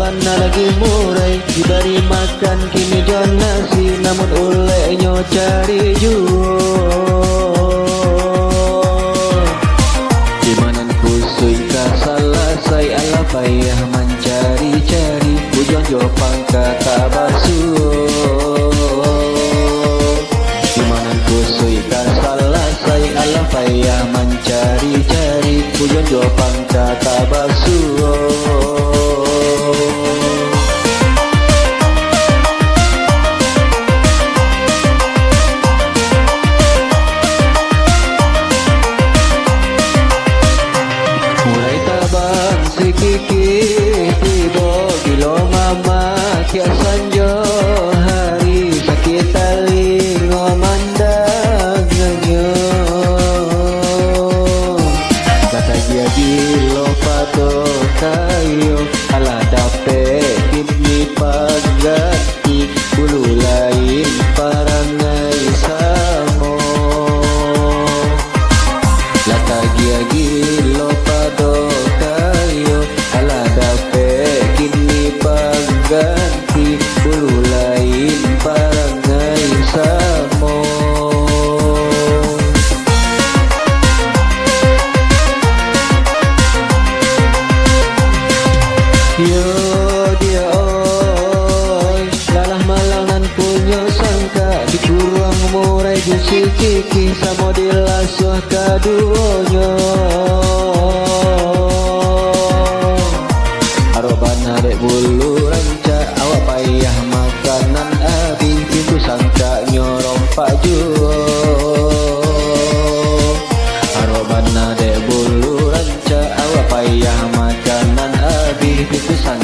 bana lagi murai, diberi makan kini jon nasi, namun uleknya cari juo. Dimanan kusui kasalah say ala payah mencari-cari, bujon jo pangkata basuh. Dimanan kusui kasalah say ala payah mencari-cari, bujon jo pangkata basuh. Sikiki tibo gilo mama kia sanjo hari sakit talingo mandangnya kata dia gilo pato kayo ala dape kini pagati bulu lain parangai samo lata dia gilo pato ganti bulu lain parangai samo. Yo dia oi lalah malang nan punya sangka dikurang murai jusi kiki samo dilasuh kaduonyo. Aroban adek bulu ranca awak payah makanan abi pintu sangka nyorong pajuo. Aroban adek bulu ranca awak payah makanan abi pintu sangka